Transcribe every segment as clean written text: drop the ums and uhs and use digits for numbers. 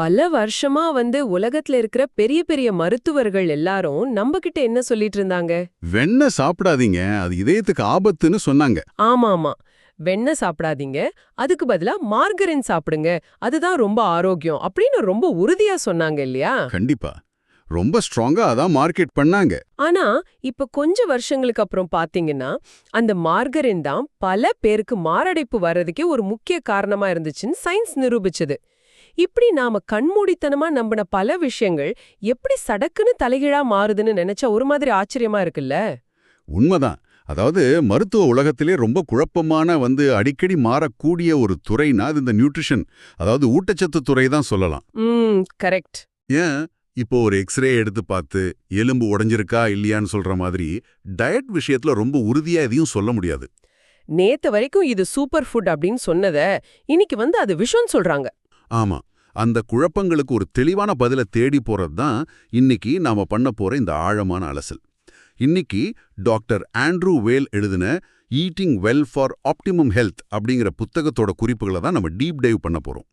பல வருஷமா உலகத்துல இருக்கிற பெரிய பெரிய மருத்துவர்கள் எல்லாரும் நம்ம கிட்ட என்ன சொல்லிட்டு இருந்தாங்க? வெண்ணெய் சாப்பிடாதீங்க, அது இதயத்துக்கு ஆபத்துன்னு சொன்னாங்க. ஆமாமா, வெண்ணெய் சாப்பிடாதீங்க, அதுக்கு பதிலா மார்கரின் சாப்பிடுங்க, அதுதான் ரொம்ப ஆரோக்கியம் அப்படின்னு ரொம்ப உறுதியா சொன்னாங்க இல்லையா? கண்டிப்பா. ரொம்ப ஸ்ட்ராங்கா அதான் மார்க்கெட் பண்ணாங்க. ஆனா இப்ப கொஞ்ச வருஷங்களுக்கு அப்புறம் பாத்தீங்கன்னா அந்த மார்கரின் தான் பல பேருக்கு மாரடைப்பு வர்றதுக்கே ஒரு முக்கிய காரணமா இருந்துச்சுன்னு சயின்ஸ் நிரூபிச்சது. இப்படி நாம கண்மூடித்தனமா நம்பின பல விஷயங்கள் எப்படி சடக்குன்னு தலைகீழா மாறுதுன்னு நினைச்சா ஒரு மாதிரி ஆச்சரியமா இருக்குல்ல? உண்மைதான். அதாவது மருத்துவ உலகத்திலே ரொம்ப குழப்பமான அடிக்கடி மாறக்கூடிய ஒரு துறைனா அது இந்த நியூட்ரிஷன், அதாவது ஊட்டச்சத்து துறை தான் சொல்லலாம். கரெக்ட். ஏன் இப்போ ஒரு எக்ஸ்ரே எடுத்து பார்த்து எலும்பு உடைஞ்சிருக்கா இல்லையான்னு சொல்ற மாதிரி டயட் விஷயத்துல ரொம்ப உறுதியா எதையும் சொல்ல முடியாது. நேத்து வரைக்கும் இது சூப்பர் ஃபுட் அப்படின்னு சொன்னத இன்னைக்கு அது விஷம் சொல்றாங்க. ஆமா, அந்த குழப்பங்களுக்கு ஒரு தெளிவான பதிலை தேடி போறது தான் இன்னைக்கு நாம பண்ண போற இந்த ஆழமான அலசல். இன்னைக்கு டாக்டர் ஆண்ட்ரூ வேல் எழுதின eating well for optimum health அப்படிங்கிற புத்தகத்தோட குறிப்புகளை தான் நம்ம டீப் டைவ் பண்ண போறோம்.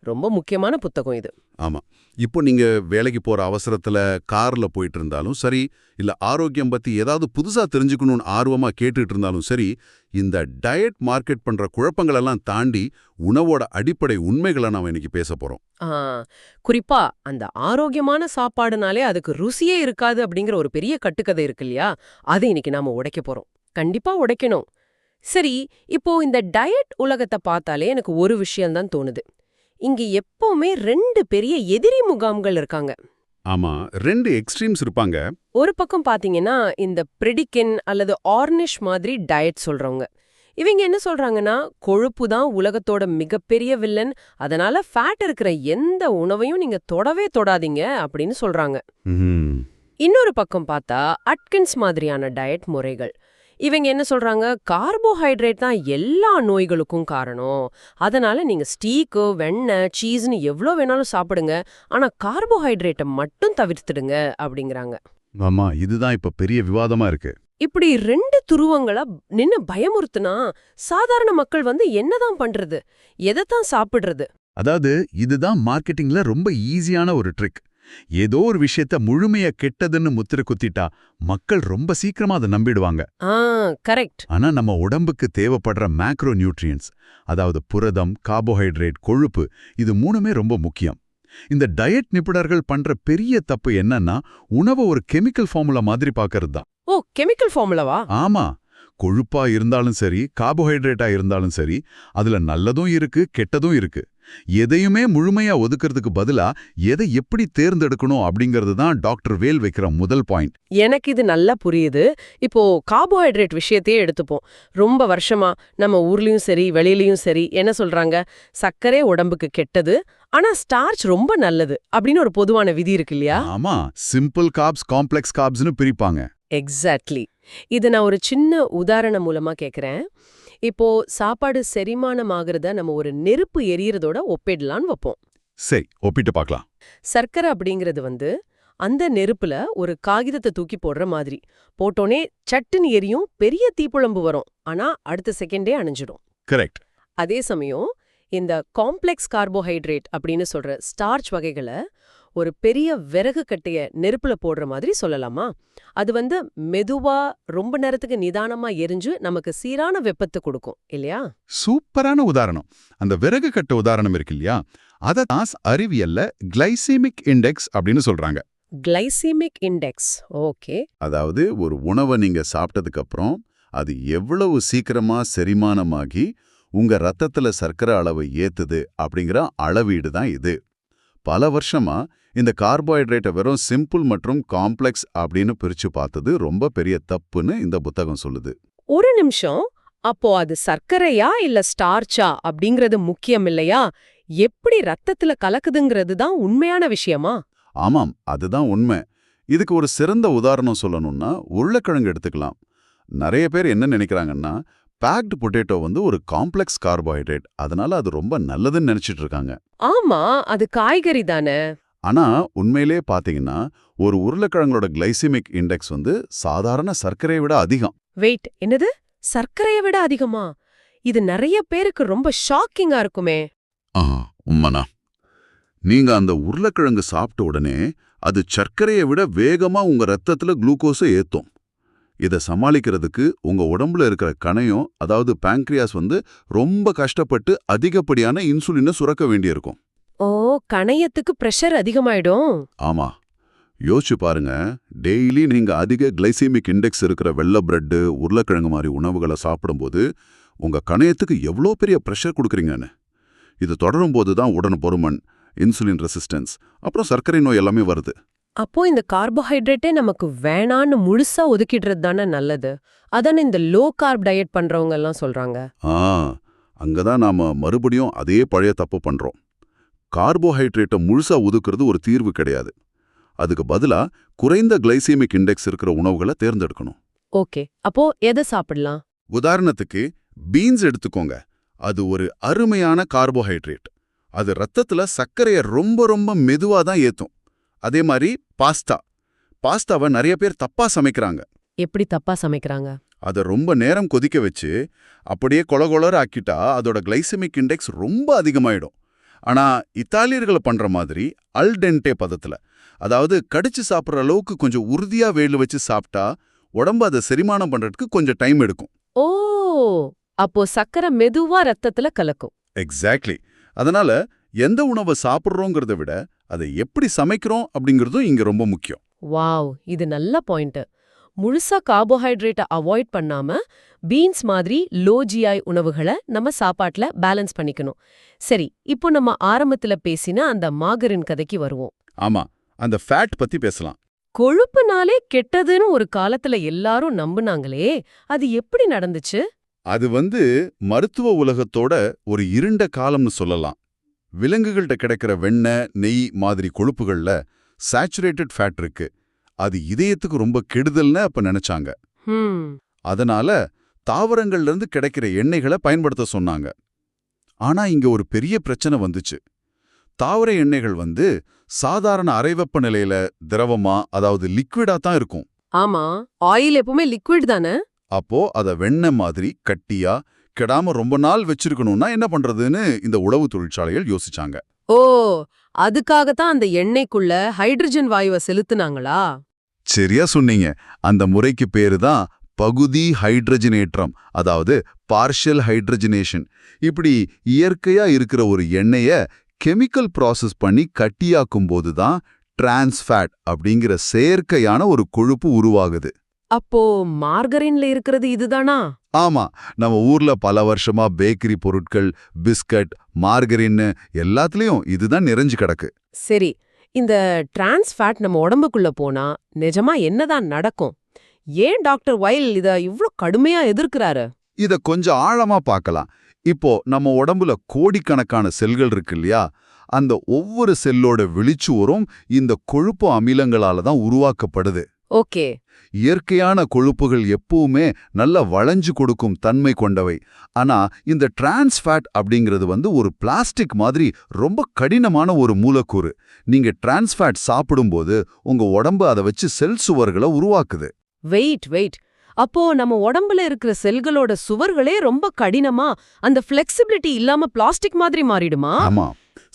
ரொம்ப முக்கியமான புத்தகம் இது. ஆமா, இப்போ நீங்க வேலைக்கு போற அவசரத்துல கார்ல போயிட்டு இருந்தாலும் சரி, இல்ல ஆரோக்கியம் பத்தி ஏதாவது புதுசா தெரிஞ்சுக்கணும்னு ஆர்வமா கேட்டுட்டு இருந்தாலும் சரி, இந்த டயட் மார்க்கெட் பண்ற குழப்பங்களெல்லாம் தாண்டி உணவோட அடிப்படை உண்மைகளை நாம இன்னைக்கு பேச போறோம். குறிப்பா அந்த ஆரோக்கியமான சாப்பாடுனாலே அதுக்கு ருசியே இருக்காது அப்படிங்கிற ஒரு பெரிய கட்டுக்கதை இருக்கு இல்லையா? அதை இன்னைக்கு நாம உடைக்க போறோம். கண்டிப்பா உடைக்கணும். சரி, இப்போ இந்த டயட் உலகத்தை பார்த்தாலே எனக்கு ஒரு விஷயம்தான் தோணுது. இங்க எப்பவுமே ரெண்டு பெரிய எதிரி முகாம்கள் இருக்காங்க. ஆமா, ரெண்டு எக்ஸ்ட்ரீம்ஸ் இருப்பாங்க. ஒரு பக்கம் பாத்தீங்கன்னா இந்த பிரெடிக்கின் அல்லது ஆர்னிஷ் மாதிரி டயட் சொல்றவங்க. இவங்க என்ன சொல்றாங்கன்னா, கொழுப்பு தான் உலகத்தோட மிகப்பெரிய வில்லன், அதனால ஃபேட் இருக்கிற எந்த உணவையும் நீங்க தொடவே தொடாதீங்க அப்படின்னு சொல்றாங்க. இன்னொரு பக்கம் பார்த்தா அட்கின்ஸ் மாதிரியான டயட் முறைகள். இவங்க என்ன சொல்றாங்க, கார்போஹைட்ரேட் தான் எல்லா நோய்களுக்கும் காரணம், அதனால நீங்க ஸ்டீக்கு வெண்ணெய் சீஸ்னு எவ்வளோ வேணாலும் சாப்பிடுங்க, ஆனா கார்போஹைட்ரேட்டை மட்டும் தவிர்த்துடுங்க அப்படிங்கிறாங்க. ஆமா, இதுதான் இப்ப பெரிய விவாதமா இருக்கு. இப்படி ரெண்டு துருவங்களா நின்னு பயமுறுத்துனா சாதாரண மக்கள் என்னதான் பண்றது, எதைத்தான் சாப்பிடுறது? அதாவது இதுதான் மார்க்கெட்டிங்ல ரொம்ப ஈஸியான ஒரு ட்ரிக். ஏதோ ஒரு விஷயத்த முழுமையா கெட்டதுன்னு முத்திர குத்திட்டா மக்கள் ரொம்ப சீக்கிரமா அதை நம்பிடுவாங்க. கரெக்ட். ஆனா நம்ம உடம்புக்கு தேவைப்படுற மேக்ரோ நியூட்ரியன்ஸ், அதாவது புரதம், கார்போஹைட்ரேட், கொழுப்பு, இது மூணுமே ரொம்ப முக்கியம். இந்த டயட் நிபுணர்கள் பண்ற பெரிய தப்பு என்னன்னா, உணவை ஒரு கெமிக்கல் ஃபார்முலா மாதிரி பார்க்கறது தான். ஓ, கெமிக்கல் ஃபார்முலாவா? ஆமா, கொழுப்பா இருந்தாலும் சரி, கார்போஹைட்ரேட்டா இருந்தாலும் சரி, அதுல நல்லதும் இருக்கு, கெட்டதும் இருக்கு. எதையுமே முழுமையா ஒதுக்கிறதுக்கு பதிலா எதை எப்படி தேர்ந்தெடுக்கணும் அப்படிங்கிறது தான் டாக்டர் வேல் வைக்கிற முதல் பாயிண்ட். எனக்கு இது நல்லா புரியுது. இப்போ கார்போஹைட்ரேட் விஷயத்தையே எடுத்துப்போம். ரொம்ப வருஷமா நம்ம ஊர்லயும் சரி வெளியிலயும் சரி என்ன சொல்றாங்க, சர்க்கரை உடம்புக்கு கெட்டது, ஆனா ஸ்டார்ச் ரொம்ப நல்லது அப்படின்னு ஒரு பொதுவான விதி இருக்கு இல்லையா? ஆமா, சிம்பிள் கார்ப்ஸ், காம்ப்ளெக்ஸ் கார்ப்ஸ்னு பிரிப்பாங்க. எக்ஸாக்ட்லி. இது நான் ஒரு சின்ன உதாரணம் மூலமா கேக்குறேன். இப்போ சாப்பாடு செரிமானம் ஆகுறத நம்ம ஒரு நெருப்பு எரியறதோட ஒப்பிடலான்னு வைப்போம். சரி, ஒப்பிட்டு பார்க்கலாம். சர்க்கரை அப்படிங்கிறது அந்த நெருப்புல ஒரு காகிதத்தை தூக்கி போடுற மாதிரி. போட்டோனே சட்டுன்னு எரியும், பெரிய தீப்புழம்பு வரும், ஆனா அடுத்த செகண்டே அணைஞ்சிடும். கரெக்ட். அதே சமயம் இந்த காம்ப்ளெக்ஸ் கார்போஹைட்ரேட் அப்படின்னு சொல்ற ஸ்டார்ச் வகைகளை ஒரு பெரிய விறகு கட்டைய நெருப்புல போடுற மாதிரி சொல்லலாமா? அது மெதுவா ரொம்ப நேரத்துக்கு நிதானமா எரிஞ்சு நமக்கு சீரான வெப்பத்தை கொடுக்கும் இல்லையா? சூப்பரான உதாரணம். அந்த விறகு கட்ட உதாரணம் இருக்கு இல்லையா, அதை தான் அறிவியல்ல கிளைசெமிக் இண்டெக்ஸ் அப்படின்னு சொல்றாங்க. Glycaemic index, okay. அதாவது ஒரு உணவை நீங்க சாப்பிட்டதுக்கு அப்புறம் அது எவ்வளவு சீக்கிரமா செரிமானமாகி உங்க ரத்தத்துல சர்க்கரை அளவை ஏத்துது அப்படிங்கிற அளவீடு தான் இது. பல வருஷமா இந்த கார்போஹைட்ரேட்டை வெறும் சிம்பிள் மற்றும் காம்ப்ளெக்ஸ் அப்படின்னு பிரிச்சு பார்த்தது ரொம்ப பெரிய தப்புன்னு இந்த புத்தகம் சொல்லுது. ஒரு நிமிஷம், அப்போ அது சர்க்கரையா இல்ல ஸ்டார்ச்சா அப்படிங்கிறது முக்கியம் இல்லையா? எப்படி ரத்தத்துல கலக்குதுங்கிறது தான் உண்மையான விஷயமா? ஆமாம், அதுதான் உண்மை. இதுக்கு ஒரு சிறந்த உதாரணம் சொல்லணும்னா உருளைக்கிழங்கு எடுத்துக்கலாம். நிறைய பேர் என்ன நினைக்கிறாங்கன்னா, பேக்டு பொட்டேட்டோ ஒரு காம்ப்ளெக்ஸ் கார்போஹைட்ரேட், அதனால அது ரொம்ப நல்லதுன்னு நினைச்சிட்டு இருக்காங்க. ஆமா, அது காய்கறி தானே. ஆனா உண்மையிலே பாத்தீங்கன்னா ஒரு உருளைக்கிழங்களோட கிளைசெமிக் இண்டெக்ஸ் சாதாரண சர்க்கரையை விட அதிகம். வெயிட், என்னது? சர்க்கரையை விட அதிகமா? இது நிறைய பேருக்கு ரொம்ப ஷாக்கிங்கா இருக்குமே. உண்மைனா நீங்க அந்த உருளைக்கிழங்கு சாப்பிட்ட உடனே அது சர்க்கரையை விட வேகமா உங்க ரத்தத்துல குளுக்கோஸை ஏத்தும். இதை சமாளிக்கிறதுக்கு உங்க உடம்புல இருக்கிற கணையம், அதாவது பாங்க்ரியாஸ் ரொம்ப கஷ்டப்பட்டு அதிகப்படியான இன்சுலினை சுரக்க வேண்டியிருக்கும். ஓ, கணையத்துக்கு பிரஷர் அதிகமாயிடும். ஆமா, யோசிச்சு பாருங்க. டெய்லி நீங்க அதிக கிளைசெமிக் இண்டெக்ஸ் இருக்கிற வெள்ளை பிரெட்டு, உருளைக்கிழங்கு மாதிரி உணவுகளை சாப்பிடும்போது உங்க கணையத்துக்கு எவ்வளோ பெரிய பிரஷர் கொடுக்குறீங்கன்னு. இது தொடரும் போது தான் உடற்பருமன், இன்சுலின் ரெசிஸ்டன்ஸ், அப்புறம் சர்க்கரை நோய் எல்லாமே வருது. அப்போ இந்த கார்போஹைட்ரேட்டே நமக்கு வேணான்னு முழுசா ஒதுக்கிடுறது தானே நல்லது. அதானே இந்த லோ கார்ப் டயட் பண்றவங்க எல்லாம் சொல்றாங்க. அங்கதான் நாம மறுபடியும் அதே பழைய தப்பு பண்றோம். கார்போஹைட்ரேட்டை முழுசா ஒதுக்குறது ஒரு தீர்வு கிடையாது. அதுக்கு பதிலா குறைந்த கிளைசெமிக் இண்டெக்ஸ் இருக்கிற உணவுகளை தேர்ந்தெடுக்கணும். ஓகே, அப்போ எதை சாப்பிடலாம்? உதாரணத்துக்கு பீன்ஸ் எடுத்துக்கோங்க. அது ஒரு அருமையான கார்போஹைட்ரேட். அது ரத்தத்துல சர்க்கரையை ரொம்ப ரொம்ப மெதுவா தான் ஏத்தும். அதே மாதிரி பாஸ்தாவை நிறைய பேர் தப்பா சமைக்கிறாங்க. எப்படி தப்பா சமைக்கிறாங்க? அதை ரொம்ப நேரம் கொதிக்க வச்சு அப்படியே கொலகொலர் ஆக்கிட்டா அதோட கிளைசெமிக் இண்டெக்ஸ் ரொம்ப அதிகமாயிடும். ஆனா இத்தாலியர்களை பண்ற மாதிரி அல் டென்டே பதத்துல, அதாவது கடிச்சு சாப்பிட்ற அளவுக்கு கொஞ்சம் உறுதியா வேலு வச்சு சாப்பிட்டா உடம்பு அதை செரிமானம் பண்றதுக்கு கொஞ்சம் டைம் எடுக்கும். ஓ, அப்போ சக்கரை மெதுவா ரத்தத்துல கலக்கும். எக்ஸாக்ட்லி. அதனால எந்த உணவை சாப்பிட்றோங்கிறத விட அதை எப்படி சமைக்கிறோம் அப்படிங்கிறதும் இங்க ரொம்ப முக்கியம். வாவ், இது நல்ல பாயிண்ட். முழுசா கார்போஹைட்ரேட்டை அவாய்ட் பண்ணாம பீன்ஸ் மாதிரி லோ ஜிஐ உணவுகளை நம்ம சாப்பாட்டுல பேலன்ஸ் பண்ணிக்கணும். சரி, இப்போ நம்ம ஆரம்பத்துல பேசின அந்த மாகரின் கதைக்கு வருவோம். ஆமா, அந்த ஃபேட் பத்தி பேசலாம். கொழுப்புனாலே கெட்டதுன்னு ஒரு காலத்துல எல்லாரும் நம்புனாங்களே, அது எப்படி நடந்துச்சு? அது மருத்துவ உலகத்தோட ஒரு இருண்ட காலம்னு சொல்லலாம். விலங்குகள்கிட்ட கிடைக்கிற வெண்ணெய், நெய் மாதிரி கொழுப்புகள்ல சேச்சுரேட்டட் ஃபேட் இருக்கு. அது இதயத்துக்கு ரொம்ப கெடுதல்னு அப்ப நினைச்சாங்க. அதனால தாவரங்கள்ல இருந்து கிடைக்கிற எண்ணெய்களை பயன்படுத்த சொன்னாங்க. ஆனா இங்க ஒரு பெரிய பிரச்சனை வந்துச்சு. தாவர எண்ணெய்கள் சாதாரண அரைவெப்ப நிலையில திரவமா, அதாவது லிக்விடா தான் இருக்கும். ஆமா, ஆயில் எப்பவுமே லிக்விட் தானே. அப்போ அத வெண்ணெய் மாதிரி கட்டியா கெடாம ரொம்ப நாள் வச்சிருக்கணும்னா என்ன பண்றதுன்னு இந்த உளவு தொழிற்சாலைகள் யோசிச்சாங்க. ஓ, அதுக்காகத்தான் அந்த எண்ணெய்க்குள்ள ஹைட்ரஜன் வாயுவை செலுத்துனாங்களா? சரியா சொன்னீங்க. அந்த முறைக்கு பேரு தான் பகுதி ஹைட்ரஜனேற்றம், அதாவது பார்ஷியல் ஹைட்ரஜனேஷன். இப்படி இயற்கையா இருக்கிற ஒரு எண்ணெய கெமிக்கல் ப்ராசஸ் பண்ணி கட்டியாக்கும் போது தான் டிரான்ஸ்ஃபேட் அப்படிங்கிற செயற்கையான ஒரு கொழுப்பு உருவாகுது. அப்போ மார்கரின்ல இருக்கிறது இதுதானா? ஆமா, நம்ம ஊர்ல பல வருஷமா பேக்கரி பொருட்கள், பிஸ்கட், மார்கரின் எல்லாத்துலயும் இதுதான் நிறைஞ்சு கிடக்கு. சரி, இந்த டிரான்ஸ்ஃபேட் நம்ம உடம்புக்குள்ள போனா நிஜமா என்னதான் நடக்கும்? ஏன் டாக்டர் வைல் இத இவ்ளோ கடுமையா எதிர்க்கிறாரு? இத கொஞ்சம் ஆழமா பார்க்கலாம். இப்போ நம்ம உடம்புல கோடிக்கணக்கான செல்கள் இருக்கு இல்லையா? அந்த ஒவ்வொரு செல்லோட வெளிச்சுவரும் இந்த கொழுப்பு அமிலங்களால தான் உருவாக்கப்படுது. ஓகே. இயற்கையான கொழுப்புகள் எப்பவுமே நல்ல வளைஞ்சு கொடுக்கும் தன்மை கொண்டவை. ஆனா இந்த டிரான்ஸ்ஃபேட் அப்படிங்கிறது ஒரு பிளாஸ்டிக் மாதிரி ரொம்ப கடினமான ஒரு மூலக்கூறு. நீங்க டிரான்ஸ்ஃபேட் சாப்பிடும்போது உங்க உடம்பு அதை வச்சு செல் சுவர்களை உருவாக்குது. வெயிட். அப்போ நம்ம உடம்புல இருக்கிற செல்களோட சுவர்களே ரொம்ப கடினமா, அந்த ஃபிளெக்சிபிலிட்டி இல்லாம பிளாஸ்டிக் மாதிரி மாறிடுமா? ஆமா,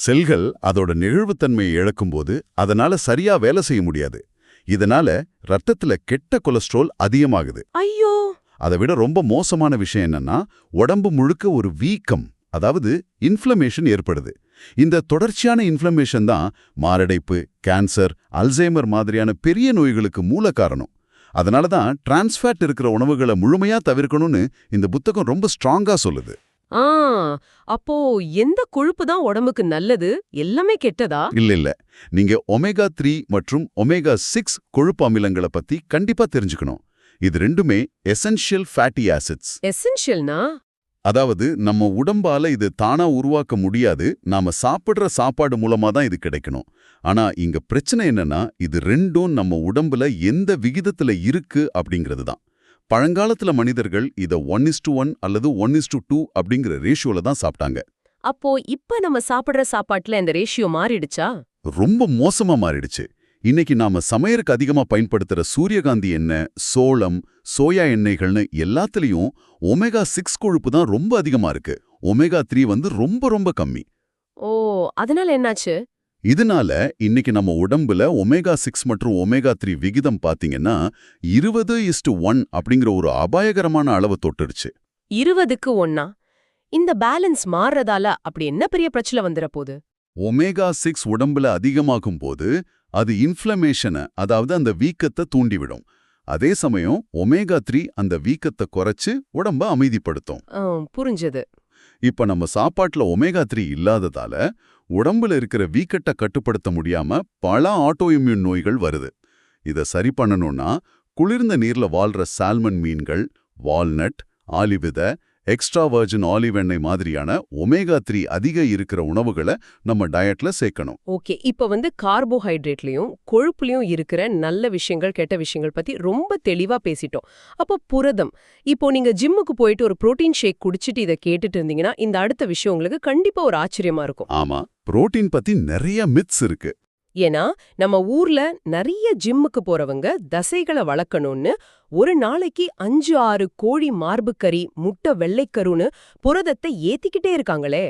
செல்கள் அதோட நெகிழ்வுத்தன்மையை இழக்கும்போது அதனால சரியா வேலை செய்ய முடியாது. இதனால ரத்தத்துல கெட்ட கொலஸ்ட்ரால் அதிகமாகுது. ஐயோ! அதை விட ரொம்ப மோசமான விஷயம் என்னன்னா, உடம்பு முழுக்க ஒரு வீக்கம், அதாவது இன்ஃப்ளமேஷன் ஏற்படுது. இந்த தொடர்ச்சியான இன்ஃப்ளமேஷன் தான் மாரடைப்பு, கேன்சர், அல்சைமர் மாதிரியான பெரிய நோய்களுக்கு மூல காரணம். அதனால தான் டிரான்ஸ்ஃபேட் இருக்கிற உணவுகளை முழுமையா தவிர்க்கணும்னு இந்த புத்தகம் ரொம்ப ஸ்ட்ராங்கா சொல்லுது. அப்போ எந்த கொழுப்பு தான் உடம்புக்கு நல்லது, எல்லாமே கெட்டதா? இல்ல. நீங்க ஒமேகா 3 மற்றும் ஒமேகா 6 கொழுப்பு அமிலங்களை பத்தி கண்டிப்பா தெரிஞ்சுக்கணும். இது ரெண்டுமே எசென்ஷியல் ஃபேட்டி ஆசிட்ஸ். எசென்ஷியல்னா? அதாவது நம்ம உடம்பால இது தானா உருவாக்க முடியாது. நாம சாப்பிடுற சாப்பாடு மூலமா தான் இது கிடைக்கணும். ஆனா இங்க பிரச்சனை என்னன்னா, இது ரெண்டும் நம்ம உடம்புல எந்த விகிதத்துல இருக்கு அப்படிங்கிறது தான். பழங்காலத்துல மனிதர்கள் இத 1:1 அல்லது 1:2 அப்படிங்கிற ரேஷியோல தான் சாப்பிட்டாங்க. அப்போ இப்ப நம்ம சாப்பிடுற சாப்பாட்டுல இந்த ரேஷியோ மாறிடுச்சா? ரொம்ப மோசமா மாறிடுச்சு. இன்னைக்கு நாம சமையலுக்கு அதிகமா பயன்படுத்துற சூரியகாந்தி எண்ணெய், சோளம், சோயா எண்ணெய்கள்னு எல்லாத்துலயும் ஒமேகா 6 கொழுப்பு தான் ரொம்ப அதிகமா இருக்கு. ஒமேகா 3 ரொம்ப ரொம்ப கம்மி. ஓ, அதனால என்னாச்சு? இதனால இன்னைக்கு நம்ம உடம்புல ஒமேகா 6 மற்றும் ஒமேகா 3 விகிதம் பாத்தீங்கன்னா 20:1 அப்படிங்கிற ஒரு அபாயகரமான அளவு தொட்டுடுச்சு. 20க்கு 1. இந்த பேலன்ஸ் மாறுறதால அப்படி என்ன பெரிய பிரச்சனை வந்துற போகுது? ஒமேகா 6 உடம்புல அதிகமாகும் போது அது இன்ஃப்ளமேஷனை, அதாவது அந்த வீக்கத்தை தூண்டிவிடும். அதே சமயம் ஒமேகா 3 அந்த வீக்கத்தை குறைச்சு உடம்ப அமைதிப்படுத்தும். புரிஞ்சது. இப்ப நம்ம சாப்பாட்டுல ஒமேகா 3 இல்லாததால உடம்புல இருக்கிற வீக்கத்தை கட்டுப்படுத்த முடியாம பல ஆட்டோ இம்யூன் நோய்கள் வருது. இத சரி பண்ணணும்னா குளிர்ந்த நீர்ல வாழ்ற சால்மன் மீன்கள், வால்நட், ஆலிவிதை, எக்ஸ்ட்ரா வர்ஜின் ஆலிவ் எண்ணெய் மாதிரியான ஒமேகா 3 அதிக இருக்கிற உணவுகளை நம்ம டயட்ல சேர்க்கணும். ஓகே, இப்ப கார்போஹைட்ரேட்லயும் கொழுப்புலயும் இருக்கிற நல்ல விஷயங்கள் கெட்ட விஷயங்கள் பத்தி ரொம்ப தெளிவா பேசிட்டோம். அப்போ புரதம், இப்போ நீங்க ஜிம்முக்கு போயிட்டு ஒரு புரோட்டீன் ஷேக் குடிச்சிட்டு இதை கேட்டுட்டு இருந்தீங்கன்னா இந்த அடுத்த விஷயம் உங்களுக்கு கண்டிப்பா ஒரு ஆச்சரியமா இருக்கும். ஆமா, புரோட்டீன் பத்தி நிறைய மித்ஸ் இருக்கு. ஏன்னா நம்ம ஊர்ல நிறைய ஜிம்முக்கு போறவங்க தசைகளை வளர்க்கணும்னு ஒரு நாளைக்கு 5-6 கோழி மார்புக்கறி, முட்டை வெள்ளைக்கருன்னு புரதத்தை ஏத்திக்கிட்டே இருக்காங்களே.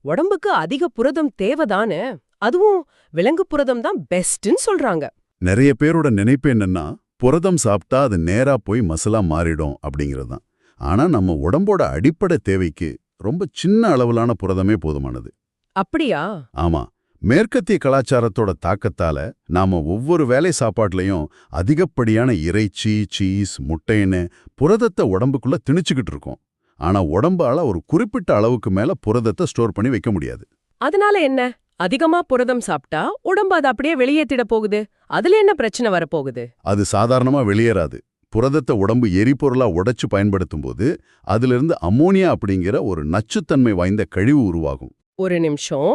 உடம்புக்கு அதிக புரதம் தேவைதானே, அதுவும் விலங்கு புரதம் தான் பெஸ்ட்னு சொல்றாங்க. நிறைய பேரோட நினைப்பு என்னன்னா புரதம் சாப்பிட்டா அது நேரா போய் மசிலா மாறிடும் அப்படிங்கிறது தான். ஆனா நம்ம உடம்போட அடிப்படை தேவைக்கு ரொம்ப சின்ன அளவிலான புரதமே போதுமானது. அப்படியா? ஆமா, மேற்கத்திய கலாச்சாரத்தோட தாக்கத்தால நாம ஒவ்வொரு வேளை சாப்பாட்டுலயும் அதிகப்படியான இறைச்சி, சீஸ், முட்டைன்னு புரதத்தை உடம்புக்குள்ள திணிச்சுக்கிட்டு இருக்கோம். ஆனா உடம்பால ஒரு குறிப்பிட்ட அளவுக்கு மேல புரதத்தை ஸ்டோர் பண்ணி வைக்க முடியாது. அதனால என்ன? அதிகமா புரதம் சாப்பிட்டா உடம்பு அதை அப்படியே வெளியேத்திட போகுது. அதுல என்ன பிரச்சனை வரப்போகுது? அது சாதாரணமா வெளியேறாது. புரதத்தை உடம்பு எரிபொருளா உடைச்சு பயன்படுத்தும் போது அதிலிருந்து அம்மோனியா அப்படிங்கிற ஒரு நச்சுத்தன்மை வாய்ந்த கழிவு உருவாகும். ஒரு நிமிஷம்,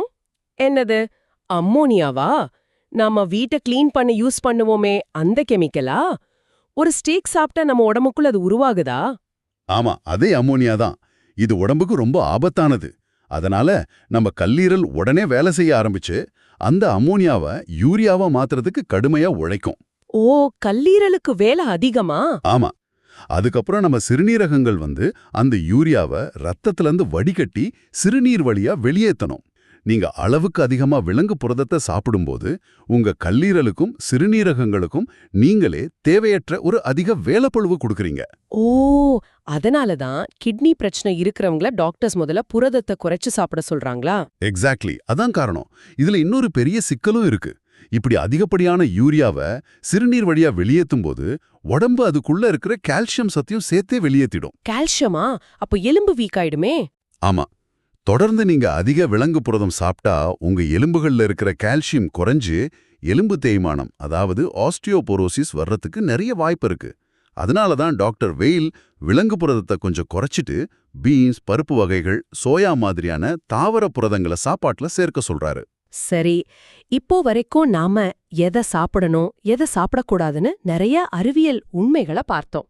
என்னது அம்மோனியாவா? நாம வீட்டை கிளீன் பண்ண யூஸ் பண்ணுவோமே அந்த கெமிக்கலா? ஒரு ஸ்டீக் சாப்பிட்டா நம்ம உடம்புக்குள்ள அது உருவாகுதா? ஆமா, அதே அம்மோனியா தான். இது உடம்புக்கு ரொம்ப ஆபத்தானது. அதனால நம்ம கல்லீரல் உடனே வேலை செய்ய ஆரம்பிச்சு அந்த அம்மோனியாவை யூரியாவா மாத்துறதுக்கு கடுமையா உழைக்கும். ஓ, கல்லீரலுக்கு வேலை அதிகமா? ஆமா, அதுக்கப்புறம் நம்ம சிறுநீரகங்கள் அந்த யூரியாவை ரத்தத்துல இருந்து வடிகட்டி சிறுநீர் வழியா வெளியேற்றணும். நீங்க அளவுக்கு அதிகமா விலங்கு புரதத்தை சாப்பிடும்போது உங்க கல்லீரலுக்கும் சிறுநீரகங்களுக்கும் நீங்களே தேவையற்ற ஒரு அதிக வேலைப்பளுவு கொடுக்குறீங்க. ஓ, அதனாலதான் கிட்னி பிரச்சனை இருக்கிறவங்கள டாக்டர்ஸ் முதல்ல புரதத்தை குறைச்சு சாப்பிட சொல்றாங்களா? எக்ஸாக்ட்லி, அதான் காரணம். இதுல இன்னொரு பெரிய சிக்கலும் இருக்கு. இப்படி அதிகப்படியான யூரியாவை சிறுநீர் வழியா வெளியேற்றும் போது உடம்பு அதுக்குள்ள இருக்கிற கால்சியம் சத்தையும் சேர்த்தே வெளியேற்றிடும். கால்சியமா? அப்போ எலும்பு வீக் ஆயிடுமே. ஆமா, தொடர்ந்து நீங்க அதிக விலங்கு புரதம் சாப்பிட்டா உங்க எலும்புகள்ல இருக்கிற கால்சியம் குறைஞ்சு எலும்பு தேய்மானம், அதாவது ஆஸ்டியோபோரோசிஸ் வர்றதுக்கு நிறைய வாய்ப்பு இருக்கு. அதனால தான் டாக்டர் வெயில் விலங்கு புரதத்தை கொஞ்சம் குறைச்சிட்டு பீன்ஸ், பருப்பு வகைகள், சோயா மாதிரியான தாவர புரதங்களை சாப்பாட்டுல சேர்க்க சொல்றாரு. சரி, இப்போ வரைக்கும் நாம எதை சாப்பிடணும் எதை சாப்பிடக்கூடாதுன்னு நிறைய அறிவியல் உண்மைகளை பார்த்தோம்.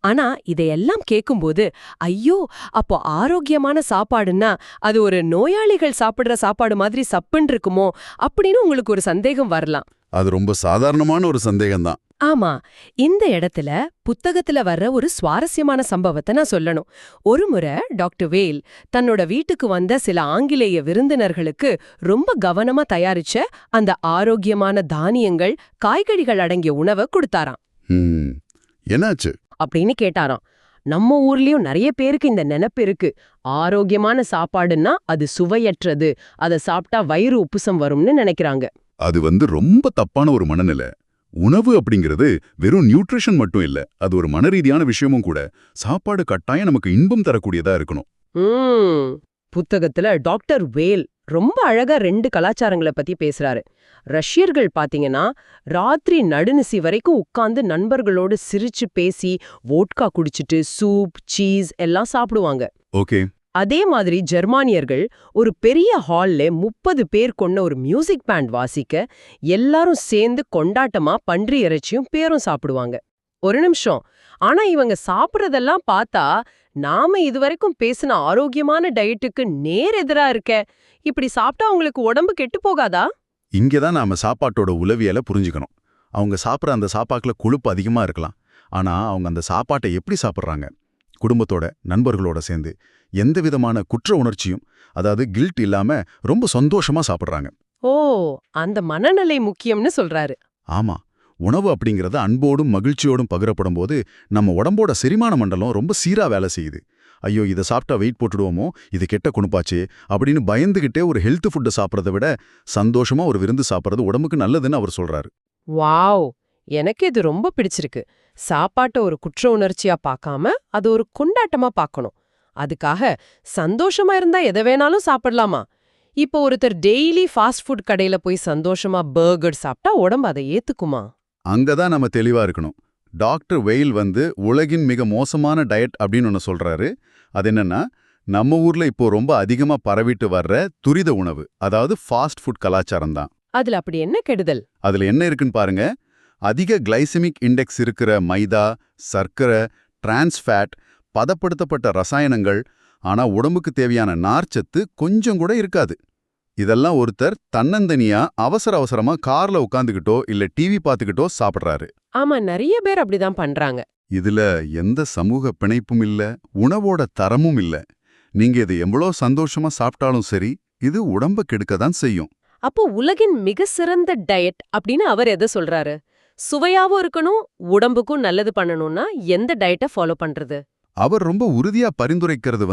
ஆனா இதையெல்லாம் கேட்கும்போது ஐயோ, அப்போ ஆரோக்கியமான சாப்பாடுன்னா அது ஒரு நோயாளிகள் சாப்பிடுற சாப்பாடு மாதிரி சப்புன்னு இருக்குமோ அப்படின்னு உங்களுக்கு ஒரு சந்தேகம் வரலாம். அது ரொம்ப சாதாரணமான ஒரு சந்தேகம்தான். ஆமா, இந்த இடத்துல புத்தகத்துல வர்ற ஒரு சுவாரஸ்யமான சம்பவத்தை நான் சொல்லணும். ஒரு முறை டாக்டர் வேல் தன்னோட வீட்டுக்கு வந்த சில ஆங்கிலேய விருந்தினர்களுக்கு ரொம்ப கவனமா தயாரிச்ச அந்த ஆரோக்கியமான தானியங்கள், காய்கறிகள் அடங்கிய உணவை கொடுத்தாராம். என்னாச்சு அப்படின்னு கேட்டாராம். நம்ம ஊர்லயும் நிறைய பேருக்கு இந்த நினைப்பு இருக்கு. ஆரோக்கியமான சாப்பாடுன்னா அது சுவையற்றது, அதை சாப்பிட்டா வயிறு உப்புசம் வரும்னு நினைக்கிறாங்க. அது ரொம்ப தப்பான ஒரு மனநிலை. உணவு அப்படிங்கிறது வெறும் நியூட்ரிஷன் மட்டும் இல்ல, அது ஒரு மனரீதியான விஷயமும் கூட. சாப்பாடு கட்டாயம் நமக்கு இன்பம் தரக்கூடியதா இருக்கணும். புத்தகத்துல டாக்டர் வேல் ரொம்ப அழகா 2 கலாச்சாரங்களை பத்தி பேசுறாரு. ரஷ்யர்கள் பாத்தீங்கன்னா ராத்திரி நடுநிசி வரைக்கும் உட்கார்ந்து நண்பர்களோடு சிரிச்சு பேசி வோட்கா குடிச்சிட்டு சூப், சீஸ் எல்லாம் சாப்பிடுவாங்க. ஓகே. அதே மாதிரி ஜெர்மானியர்கள் ஒரு பெரிய ஹால்ல 30 பேர் கொண்ட ஒரு மியூசிக் பேண்ட் வாசிக்க எல்லாரும் சேர்ந்து கொண்டாட்டமா பன்றி இறைச்சியும் பேரும் சாப்பிடுவாங்க. ஒரு நிமிஷம், ஆனா இவங்க சாப்பிடுறதெல்லாம் பார்த்தா நாம இதுவரைக்கும் பேசின ஆரோக்கியமான டயட்டுக்கு நேர் எதிரா இருக்க. இப்படி சாப்பிட்டா உங்களுக்கு உடம்பு கெட்டு போகாதா? இங்கதான் நாம சாப்பாட்டோட உளவியலை புரிஞ்சுக்கணும். அவங்க சாப்பிட்ற அந்த சாப்பாட்டுல கொழுப்பு அதிகமா இருக்கலாம். ஆனா அவங்க அந்த சாப்பாட்டை எப்படி சாப்பிட்றாங்க? குடும்பத்தோட, நண்பர்களோட சேர்ந்து எந்த விதமான குற்ற உணர்ச்சியும், அதாவது கில்ட் இல்லாம ரொம்ப சந்தோஷமா சாப்பிட்றாங்க. ஓ, அந்த மனநிலை முக்கியம்னு சொல்றாரு. ஆமா, உணவு அப்படிங்கறது அன்போடும் மகிழ்ச்சியோடும் பகிரப்படும் போது நம்ம உடம்போட செரிமான மண்டலம் ரொம்ப சீரா வேலை செய்யுது. ஐயோ, இதை சாப்பிட்டா வெயிட் போட்டுடுவோமோ, இது கெட்ட குணுப்பாச்சே அப்படின்னு பயந்துகிட்டே ஒரு ஹெல்த் ஃபுட்டை சாப்பிட்றத விட சந்தோஷமா ஒரு விருந்து சாப்பிட்றது உடம்புக்கு நல்லதுன்னு அவர் சொல்றாரு. வாவ்! எனக்கு இது ரொம்ப பிடிச்சிருக்கு. சாப்பாட்ட ஒரு குற்ற உணர்ச்சியா பார்க்காம அது ஒரு கொண்டாட்டமா பார்க்கணும். அதுக்காக சந்தோஷமா இருந்தா எதை வேணாலும் சாப்பிடலாமா? இப்போ ஒருத்தர் டெய்லி ஃபாஸ்ட் ஃபுட் கடையில போய் சந்தோஷமா பர்கர் சாப்பிட்டா உடம்பு அதை ஏத்துக்குமா? அங்கதான் நம்ம தெளிவா இருக்கணும். டாக்டர் வெயில் உலகின் மிக மோசமான டயட் அப்படின்னு ஒன்று சொல்றாரு. அது என்னன்னா, நம்ம ஊர்ல இப்போ ரொம்ப அதிகமா பரவிட்டு வர்ற துரித உணவு, அதாவது ஃபாஸ்ட் ஃபுட் கலாச்சாரம் தான். அதுல அப்படி என்ன கெடுதல்? அதுல என்ன இருக்குன்னு பாருங்க. அதிக கிளைசெமிக் இண்டெக்ஸ் இருக்கிற மைதா, சர்க்கரை, டிரான்ஸ் ஃபேட், பதப்படுத்தப்பட்ட ரசாயனங்கள், ஆனா உடம்புக்கு தேவையான நார்ச்சத்து கொஞ்சம் கூட இருக்காது. இதெல்லாம் ஒருத்தர் தன்னந்தனியா அவசர அவசரமா கார்ல உட்காந்துக்கிட்டோ இல்ல டிவி பார்த்துக்கிட்டோ சாப்பிடுறாரு. ஆமா, நிறைய பேர் அப்படிதான் பண்றாங்க. இதுல எந்த சமூக பிணைப்பும் இல்ல, உணவோட தரமும் இல்ல. நீங்க இது எவ்வளோ சந்தோஷமா சாப்பிட்டாலும் சரி, இது உடம்ப கெடுக்க தான் செய்யும். அப்போ உலகின் மிக சிறந்த டயட் அப்படின்னு அவர் எதை சொல்றாரு? சுவையாவும் இருக்கணும், உடம்புக்கும் நல்லது பண்ணணும்னா எந்த டயட்டை ஃபாலோ பண்றது? அவர் ரொம்ப உறுதியா பரிந்துரைக்கிறது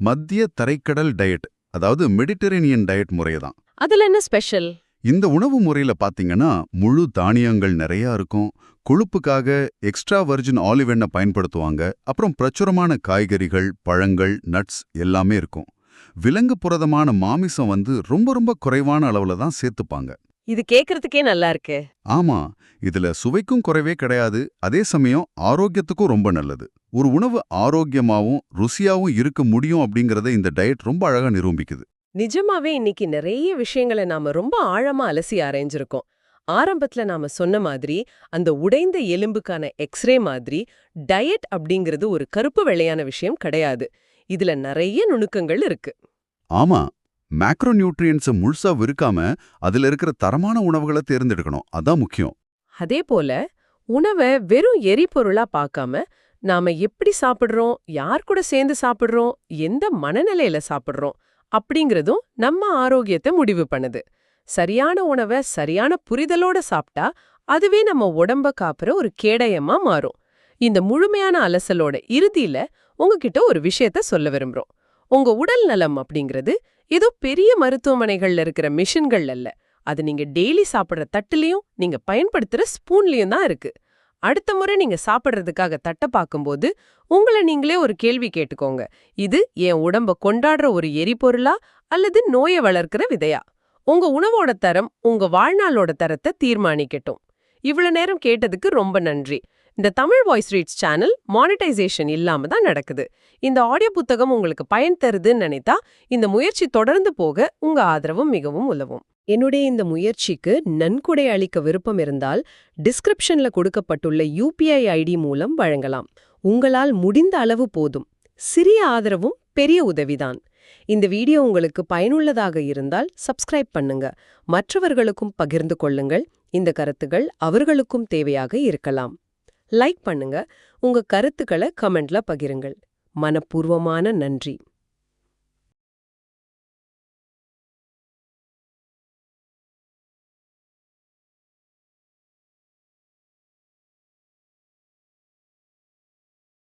மத்திய தரைக்கடல் டயட், அதாவது மெடிட்டரேனியன் டயட் முறையதான். அதுல என்ன ஸ்பெஷல்? இந்த உணவு முறையில பாத்தீங்கன்னா முழு தானியங்கள் நிறைய இருக்கும், கொழுப்புக்காக எக்ஸ்ட்ரா வர்ஜின் ஆலிவ் எண்ணெய் பயன்படுத்துவாங்க, அப்புறம் பிரச்சுரமான காய்கறிகள், பழங்கள், நட்ஸ் எல்லாமே இருக்கும். விலங்கு புரதமான மாமிசம் ரொம்ப ரொம்ப குறைவான அளவுல தான் சேர்த்துப்பாங்க. இது கேக்குறதுக்கே நல்லா இருக்கு. ஆமா, இதுல சுவைக்கும் குறைவே கிடையாது, அதே சமயம் ஆரோக்கியத்துக்கும் ரொம்ப நல்லது. ஒரு உணவு ஆரோக்கியமாவும் ருசியாவும் இருக்க முடியும் அப்படிங்கறத இந்த டயட் ரொம்ப அழகா நிரூபிக்குது. நிஜமாவே இன்னைக்கு நிறைய விஷயங்களை நாம ரொம்ப ஆழமா அலசி ஆராய்ஞ்சிருக்கோம். ஆரம்பத்துல நாம சொன்ன மாதிரி அந்த உடைந்த எலும்புக்கான எக்ஸ்ரே மாதிரி டயட் அப்படிங்கிறது ஒரு கருப்பு வெள்ளையான விஷயம் கிடையாது. இதுல நிறைய நுணுக்கங்கள் இருக்கு. ஆமா, மேக்ரோ நியூட்ரியன்ஸை முழுசா விற்காம அதுல இருக்கிற தரமான உணவுகளை தேர்ந்தெடுக்கணும், அதான் முக்கியம். அதே போல உணவை வெறும் எரிபொருளா பார்க்காம நாம எப்படி சாப்பிடுறோம், யார் கூட சேர்ந்து சாப்பிடுறோம், எந்த மனநிலையில சாப்பிடுறோம் அப்படிங்கறதும் நம்ம ஆரோக்கியத்தை முடிவு பண்ணுது. சரியான உணவை சரியான புரிதலோட சாப்பிட்டா அதுவே நம்ம உடம்ப காப்புற ஒரு கேடயமா மாறும். இந்த முழுமையான அலசலோட இறுதியில உங்ககிட்ட ஒரு விஷயத்த சொல்ல விரும்புறோம். உங்க உடல் நலம் அப்படிங்கிறது ஏதோ பெரிய மருத்துவமனைகள்ல இருக்கிற மிஷின்கள் அல்ல. அது நீங்க டெய்லி சாப்பிடுற தட்டுலயும் நீங்க பயன்படுத்துற ஸ்பூன்லயும் தான் இருக்கு. அடுத்த முறை நீங்க சாப்பிடுறதுக்காக தட்டை பார்க்கும்போது உங்களை நீங்களே ஒரு கேள்வி கேட்டுக்கோங்க. இது என் உடம்ப கொண்டாடுற ஒரு எரிபொருளா அல்லது நோயை வளர்க்கிற விதையா? உங்க உணவோட தரம் உங்க வாழ்நாளோட தரத்தை தீர்மானிக்கட்டும். இவ்வளவு நேரம் கேட்டதுக்கு ரொம்ப நன்றி. இந்த Tamil voice reads channel monetisation இல்லாம தான் நடக்குது. இந்த ஆடியோ புத்தகம் உங்களுக்கு பயன் தருதுன்னு நினைத்தா இந்த முயற்சி தொடர்ந்து போக உங்க ஆதரவும் மிகவும் உதவும். என்னுடைய இந்த முயற்சிக்கு நன்கொடை அளிக்க விருப்பம் இருந்தால் டிஸ்கிரிப்ஷன்ல கொடுக்கப்பட்டுள்ள UPI ID மூலம் வழங்கலாம். உங்களால் முடிந்த அளவு போதும். சிறிய ஆதரவும் பெரிய உதவிதான். இந்த வீடியோ உங்களுக்கு பயனுள்ளதாக இருந்தால் சப்ஸ்கிரைப் பண்ணுங்க. மற்றவர்களுக்கும் பகிர்ந்து கொள்ளுங்கள். இந்த கருத்துகள் அவர்களுக்கும் தேவையாக இருக்கலாம். லைக் பண்ணுங்க. உங்க கருத்துக்களை கமெண்ட்ல பகிருங்கள். மனப்பூர்வமான நன்றி.